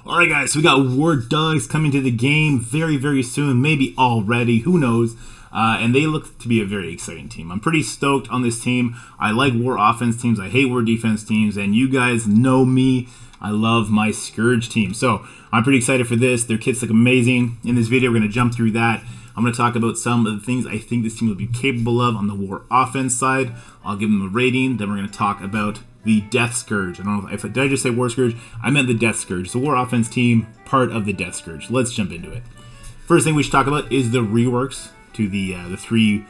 Alright guys, so we got War Dogs coming to the game very soon, maybe already, who knows. And they look to be a very exciting team. I'm pretty stoked on this team. I like War offense teams, I hate War defense teams, and you guys know me. I love my Scourge team. So I'm pretty excited for this. Their kits look amazing. In this video, we're going to jump through that. I'm going to talk about some of the things I think this team will be capable of on the War offense side. I'll give them a rating. Then we're going to talk about the Death Scourge. I don't know if did I just say War Scourge? I meant the Death Scourge. So War offense team, part of the Death Scourge. Let's jump into it. First thing we should talk about is the reworks to the three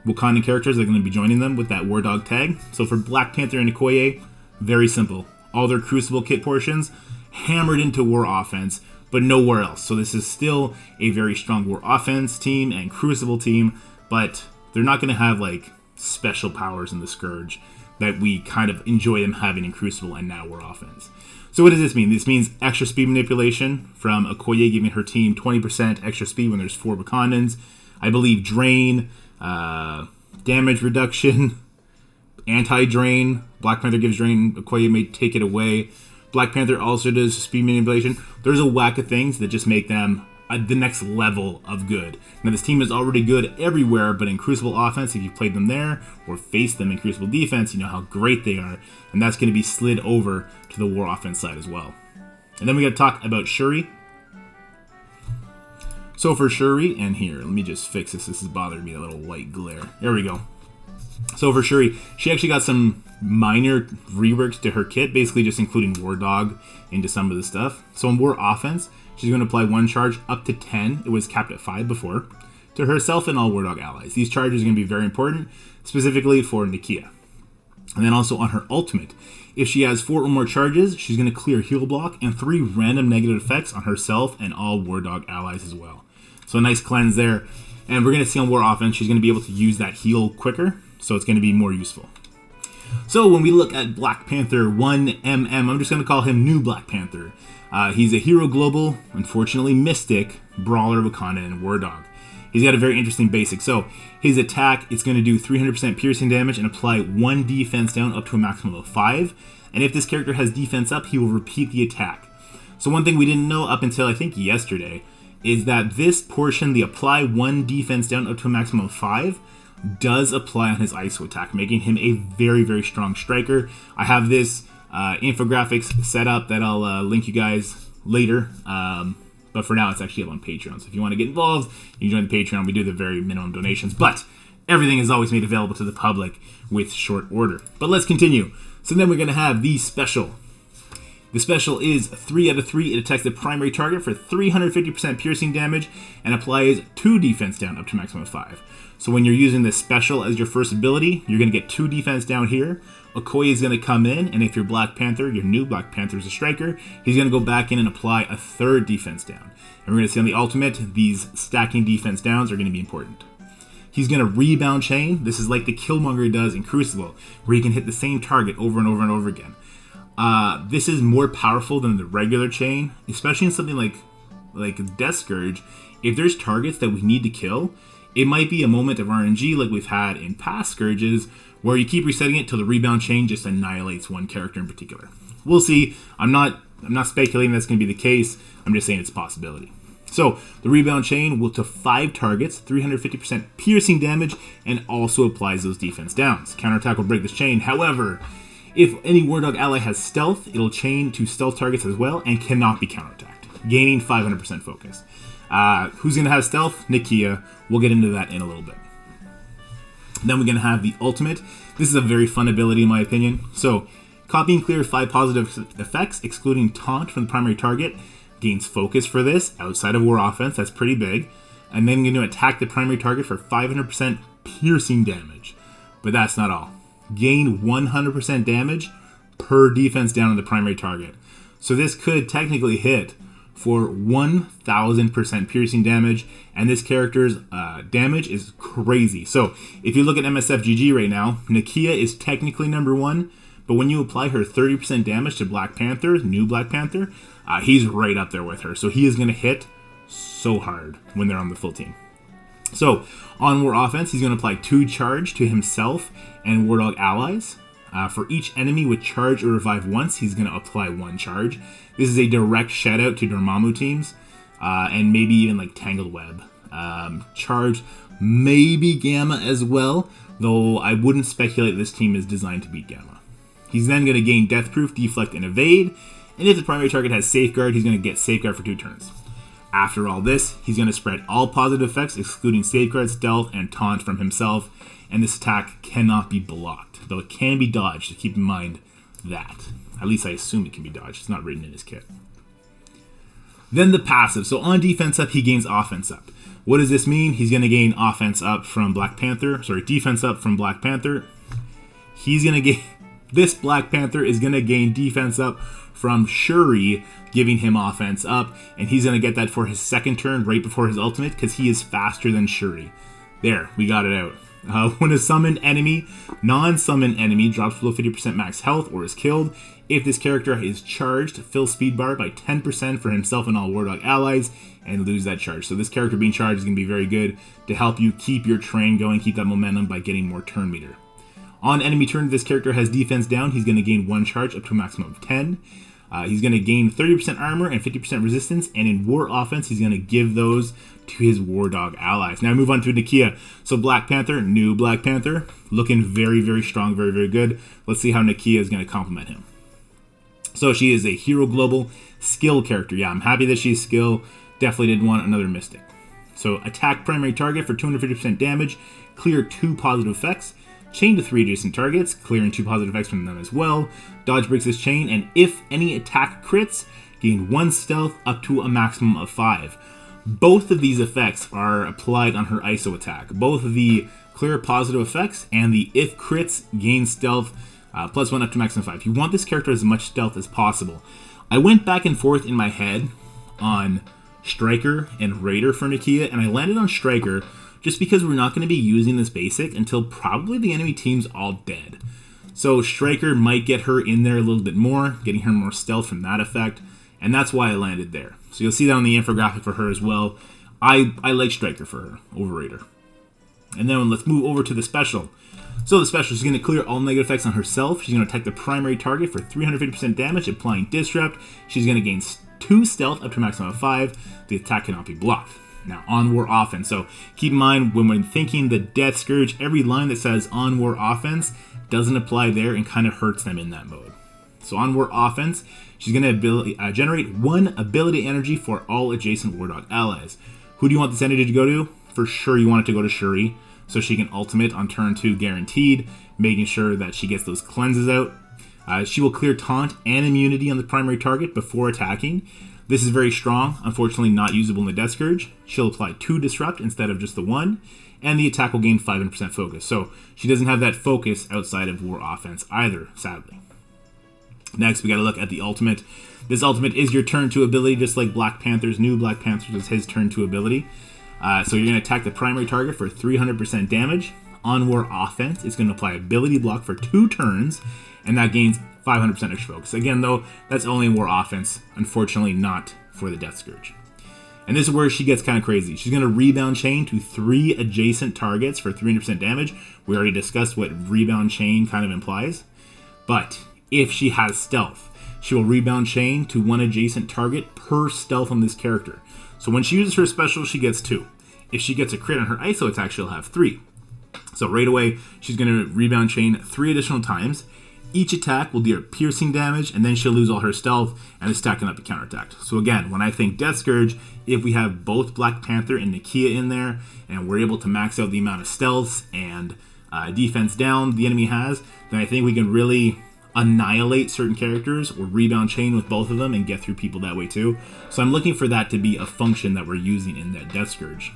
Wakandan characters that are going to be joining them with that War Dog tag. So for Black Panther and Okoye, very simple. All their Crucible kit portions hammered into War offense, but nowhere else. So this is still a very strong War offense team and Crucible team, but they're not going to have like special powers in the Scourge that we kind of enjoy them having in Crucible and now War offense. So what does this mean? This means extra speed manipulation from Okoye, giving her team 20% extra speed when there's 4 Wakandans. I believe drain, damage reduction, anti-drain. Black Panther gives drain, Okoye may take it away. Black Panther also does speed manipulation. There's a whack of things that just make them the next level of good. Now this team is already good everywhere, but in Crucible offense, if you've played them there or faced them in Crucible defense, you know how great they are, and that's going to be slid over to the War offense side as well. And then we got to talk about Shuri. So for Shuri, and here, let me just fix this. This is bothering me, a little white glare. There we go. So for Shuri, she actually got some minor reworks to her kit, basically just including War Dog into some of the stuff. So in War offense, she's going to apply 1 charge up to 10. It was capped at 5 before, to herself and all War Dog allies. These charges are going to be very important, specifically for Nakia. And then also on her ultimate, if she has 4 or more charges, she's going to clear heal block and 3 random negative effects on herself and all War Dog allies as well. So a nice cleanse there. And we're going to see on War offense, she's going to be able to use that heal quicker, so it's going to be more useful. So when we look at Black Panther 1MM, I'm just going to call him New Black Panther. He's a Hero Global, unfortunately Mystic, Brawler, Wakanda, and War Dog. He's got a very interesting basic. So his attack, it's going to do 300% piercing damage and apply 1 defense down up to a maximum of 5. And if this character has defense up, he will repeat the attack. So one thing we didn't know up until I think yesterday is that this portion, the apply 1 defense down up to a maximum of 5, does apply on his ISO attack, making him a very strong striker. I have this infographics set up that I'll link you guys later, but for now it's actually up on Patreon. So if you want to get involved, you can join the Patreon. We do the very minimum donations, but everything is always made available to the public with short order. But let's continue. So then we're going to have the special. The special is 3 out of 3. It attacks the primary target for 350% piercing damage and applies 2 defense down up to a maximum of 5. So when you're using this special as your first ability, you're going to get 2 defense down here. Okoye is going to come in, and if you're Black Panther, your new Black Panther is a striker, he's going to go back in and apply a 3rd defense down. And we're going to see on the ultimate, these stacking defense downs are going to be important. He's going to rebound chain. This is like the Killmonger does in Crucible, where he can hit the same target over and over and over again. This is more powerful than the regular chain, especially in something like Death Scourge. If there's targets that we need to kill, it might be a moment of RNG like we've had in past Scourges, where you keep resetting it till the rebound chain just annihilates one character in particular. We'll see. I'm not speculating that's going to be the case. I'm just saying it's a possibility. So the rebound chain will to 5 targets, 350% piercing damage, and also applies those defense downs. Counterattack will break this chain. However, if any War Dog ally has stealth, it'll chain to stealth targets as well and cannot be counterattacked, gaining 500% focus. Who's going to have stealth? Nakia. We'll get into that in a little bit. Then we're going to have the ultimate. This is a very fun ability in my opinion. So, copy and clear 5 positive effects, excluding taunt from the primary target. Gains focus for this outside of War offense. That's pretty big. And then going to attack the primary target for 500% piercing damage. But that's not all. Gain 100% damage per defense down on the primary target. So this could technically hit for 1000% piercing damage, and this character's damage is crazy. So if you look at MSFGG right now, Nakia is technically number 1, but when you apply her 30% damage to Black Panther, new Black Panther, he's right up there with her. So he is going to hit so hard when they're on the full team. So on War offense, he's going to apply 2 charge to himself and War Dog allies. For each enemy with charge or revive once, he's going to apply 1 charge. This is a direct shout out to Dormammu teams, and maybe even like Tangled Web. Charge, maybe Gamma as well, though I wouldn't speculate this team is designed to beat Gamma. He's then going to gain Deathproof, Deflect, and Evade, and if the primary target has Safeguard, he's going to get Safeguard for 2 turns. After all this, he's going to spread all positive effects, excluding Safeguard, Stealth, and Taunt from himself, and this attack cannot be blocked, though it can be dodged, so keep in mind that. At least I assume it can be dodged, it's not written in his kit. Then the passive. So on defense up, he gains offense up. What does this mean? He's going to gain offense up from Black Panther. Sorry, defense up from Black Panther. He's going to gain... This Black Panther is going to gain defense up from Shuri, giving him offense up. And he's going to get that for his second turn, right before his ultimate, because he is faster than Shuri. There, we got it out. When a summoned enemy, non-summoned enemy, drops below 50% max health or is killed, if this character is charged, fill speed bar by 10% for himself and all War Dog allies, and lose that charge. So this character being charged is going to be very good to help you keep your train going, keep that momentum by getting more turn meter. On enemy turn, if this character has defense down, he's going to gain 1 charge up to a maximum of 10. He's going to gain 30% armor and 50% resistance, and in War Offense, he's going to give those to his War Dog allies. Now move on to Nakia. So Black Panther, new Black Panther, looking very, very strong, very, very good. Let's see how Nakia is going to complement him. So she is a Hero Global skill character. Yeah, I'm happy that she's skill. Definitely didn't want another Mystic. So attack primary target for 250% damage, clear 2 positive effects, chain to 3 adjacent targets, clearing 2 positive effects from them as well. Dodge breaks this chain, and if any attack crits, gain 1 stealth up to a maximum of 5. Both of these effects are applied on her ISO attack. Both of the clear positive effects and the if crits gain stealth plus 1 up to maximum 5. You want this character as much stealth as possible. I went back and forth in my head on Striker and Raider for Nakia, and I landed on Striker just because we're not going to be using this basic until probably the enemy team's all dead. So Striker might get her in there a little bit more, getting her more stealth from that effect, and that's why I landed there. So you'll see that on the infographic for her as well. I like Striker for her over Raider. And then let's move over to the special. So the special, she's going to clear all negative effects on herself. She's going to attack the primary target for 350% damage, applying Disrupt. She's going to gain 2 stealth up to a maximum of 5. The attack cannot be blocked. Now, on War Offense. So keep in mind, when we're thinking the Death Scourge, every line that says on War Offense doesn't apply there and kind of hurts them in that mode. So on War Offense, she's going to generate 1 ability energy for all adjacent War Dog allies. Who do you want this energy to go to? For sure you want it to go to Shuri, so she can ultimate on turn 2 guaranteed, making sure that she gets those cleanses out. She will clear taunt and immunity on the primary target before attacking. This is very strong, unfortunately not usable in the Death Scourge. She'll apply 2 Disrupt instead of just the 1, and the attack will gain 500% focus. So she doesn't have that focus outside of War Offense either, sadly. Next, we got to look at the ultimate. This ultimate is your turn 2 ability, just like Black Panther's new Black Panther is his turn 2 ability. So you're going to attack the primary target for 300% damage. On War Offense, it's going to apply ability block for 2 turns, and that gains 500% extra focus. Again, though, that's only in War Offense, unfortunately not for the Death Scourge. And this is where she gets kind of crazy. She's going to rebound chain to 3 adjacent targets for 300% damage. We already discussed what rebound chain kind of implies. But if she has stealth, she will rebound chain to 1 adjacent target per stealth on this character. So when she uses her special, she gets 2. If she gets a crit on her ISO attack, she'll have 3. So right away, she's going to rebound chain 3 additional times. Each attack will deal piercing damage, and then she'll lose all her stealth, and this attack cannot be counterattacked. So again, when I think Death Scourge, if we have both Black Panther and Nakia in there, and we're able to max out the amount of stealths and defense down the enemy has, then I think we can really annihilate certain characters or rebound chain with both of them and get through people that way too. So I'm looking for that to be a function that we're using in that Death Scourge.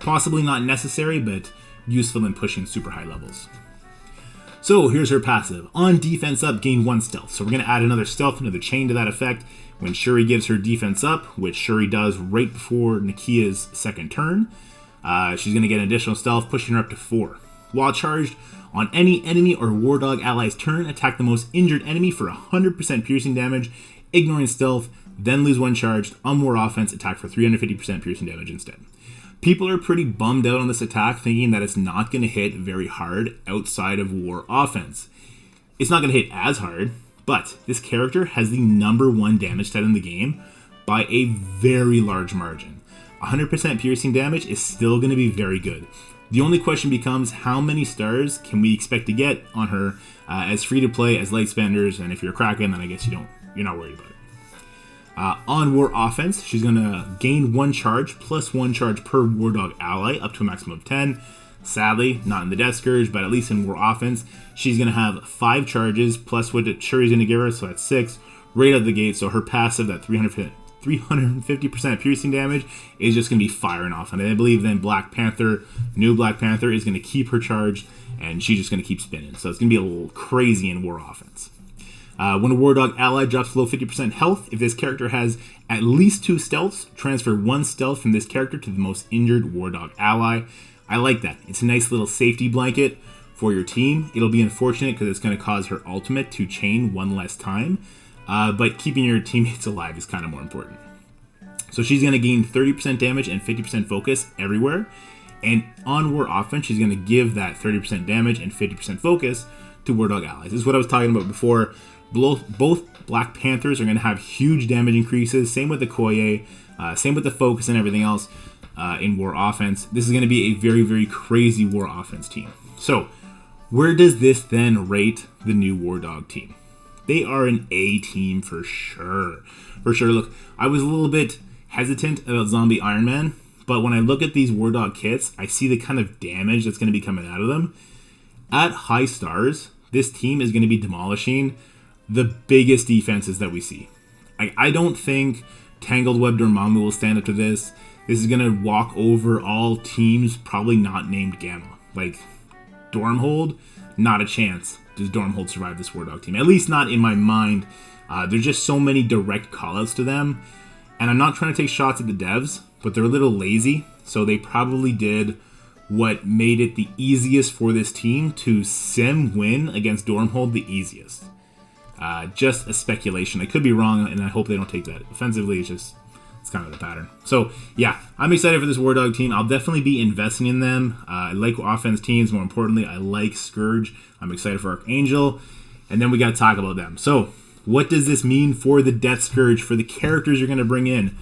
Possibly not necessary, but useful in pushing super high levels. So here's her passive. On defense up, gain 1 stealth. So we're going to add another stealth, another chain to that effect. When Shuri gives her defense up, which Shuri does right before Nakia's second turn, she's going to get an additional stealth, pushing her up to 4. While charged, on any enemy or War Dog ally's turn, attack the most injured enemy for 100% piercing damage, ignoring stealth, then lose 1 charged. On War Offense, attack for 350% piercing damage instead. People are pretty bummed out on this attack, thinking that it's not going to hit very hard outside of War Offense. It's not going to hit as hard, but this character has the #1 damage stat in the game by a very large margin. 100% piercing damage is still going to be very good. The only question becomes, how many stars can we expect to get on her as free-to-play, as light spenders, and if you're a Kraken, then I guess you're not worried about it. On War Offense, she's going to gain 1 charge plus 1 charge per War Dog ally, up to a maximum of 10. Sadly, not in the Death Scourge, but at least in War Offense, she's going to have 5 charges plus what Shuri's going to give her, so that's 6, right out the gate. So her passive, that 350% piercing damage, is just going to be firing off. And I believe then new Black Panther, is going to keep her charged, and she's just going to keep spinning. So it's going to be a little crazy in War Offense. When a War Dog ally drops below 50% health, if this character has at least 2 stealths, transfer 1 stealth from this character to the most injured War Dog ally. I like that. It's a nice little safety blanket for your team. It'll be unfortunate because it's going to cause her ultimate to chain 1 less time, but keeping your teammates alive is kind of more important. So she's going to gain 30% damage and 50% focus everywhere, and on War Offense, she's going to give that 30% damage and 50% focus to War Dog allies. This is what I was talking about before. Both Black Panthers are going to have huge damage increases. Same with the Koye, same with the focus and everything else in War Offense. This is going to be a very, very crazy War Offense team. So, where does this then rate the new War Dog team? They are an A team for sure. For sure. Look, I was a little bit hesitant about Zombie Iron Man, but when I look at these War Dog kits, I see the kind of damage that's going to be coming out of them. At high stars, this team is going to be demolishing the biggest defenses that we see. I don't think Tangled Web Dormammu will stand up to this. This is going to walk over all teams probably not named Gamma. Like, Dormhold, not a chance does Dormhold survive this War Dog team. At least not in my mind. There's just so many direct callouts to them. And I'm not trying to take shots at the devs, but they're a little lazy. So they probably did what made it the easiest for this team to sim win against Dormhold the easiest. Just a speculation. I could be wrong, and I hope they don't take that offensively. It's kind of the pattern. So, yeah, I'm excited for this War Dog team. I'll definitely be investing in them. I like offense teams. More importantly, I like Scourge. I'm excited for Archangel. And then we got to talk about them. So, what does this mean for the Death Scourge, for the characters you're going to bring in?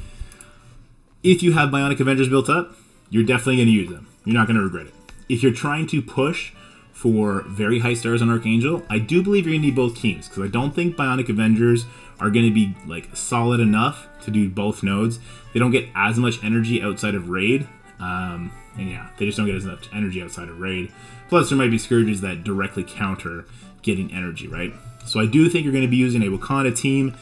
If you have Bionic Avengers built up, you're definitely going to use them. You're not going to regret it. If you're trying to push for very high stars on Archangel, I do believe you're going to need both teams, because I don't think Bionic Avengers are going to be like solid enough to do both nodes. They don't get as much energy outside of raid, and yeah, they just don't get as much energy outside of raid. Plus, there might be Scourges that directly counter getting energy, right? So I do think you're going to be using a Wakanda team,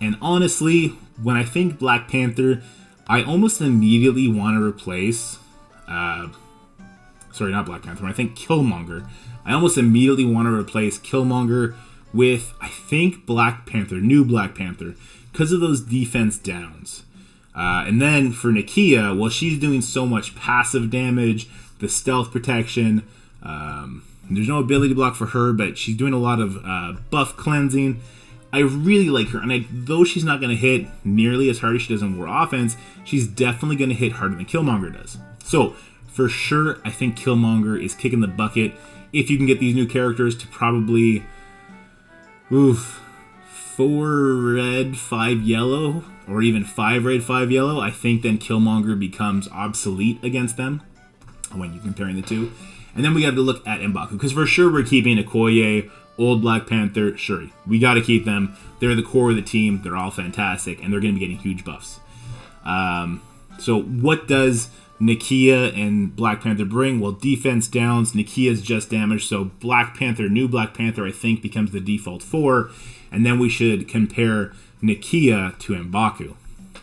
and honestly, when I think Black Panther, I almost immediately want to replace, sorry, not Black Panther, when I think Killmonger, I almost immediately want to replace Killmonger with, I think, Black Panther, new Black Panther, because of those defense downs. And then for Nakia, well, she's doing so much passive damage, the stealth protection, there's no ability block for her, but she's doing a lot of buff cleansing. I really like her, and though she's not going to hit nearly as hard as she does on War Offense, she's definitely going to hit harder than Killmonger does. So, for sure, I think Killmonger is kicking the bucket. If you can get these new characters to probably 4 red, 5 yellow, or even 5 red, 5 yellow, I think then Killmonger becomes obsolete against them when you're comparing the two. And then we got to look at M'Baku, because for sure we're keeping Okoye, old Black Panther, Shuri. We got to keep them. They're the core of the team. They're all fantastic, and they're going to be getting huge buffs. So what does Nakia and Black Panther bring? Well, defense downs. Nakia's just damage, so Black Panther, new Black Panther, I think, becomes the default 4. And then we should compare Nakia to M'Baku.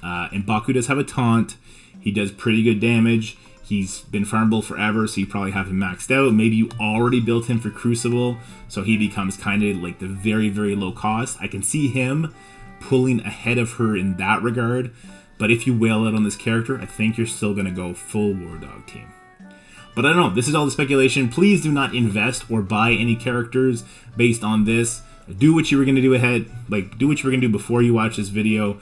M'Baku does have a taunt. He does pretty good damage. He's been farmable forever, so you probably have him maxed out. Maybe you already built him for Crucible, so he becomes kind of like the very, very low cost. I can see him pulling ahead of her in that regard, but if you wail out on this character, I think you're still going to go full War Dog team. But I don't know. This is all the speculation. Please do not invest or buy any characters based on this. do what you were going to do do what you were going to do before you watch this video.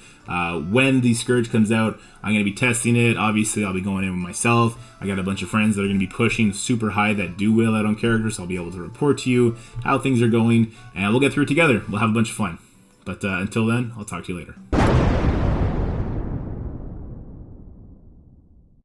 When the Scourge comes out, I'm going to be testing it. Obviously, I'll be going in with myself. I got a bunch of friends that are going to be pushing super high that do whale out on characters, so I'll be able to report to you how things are going, and we'll get through it together. We'll have a bunch of fun. But until then, I'll talk to you later.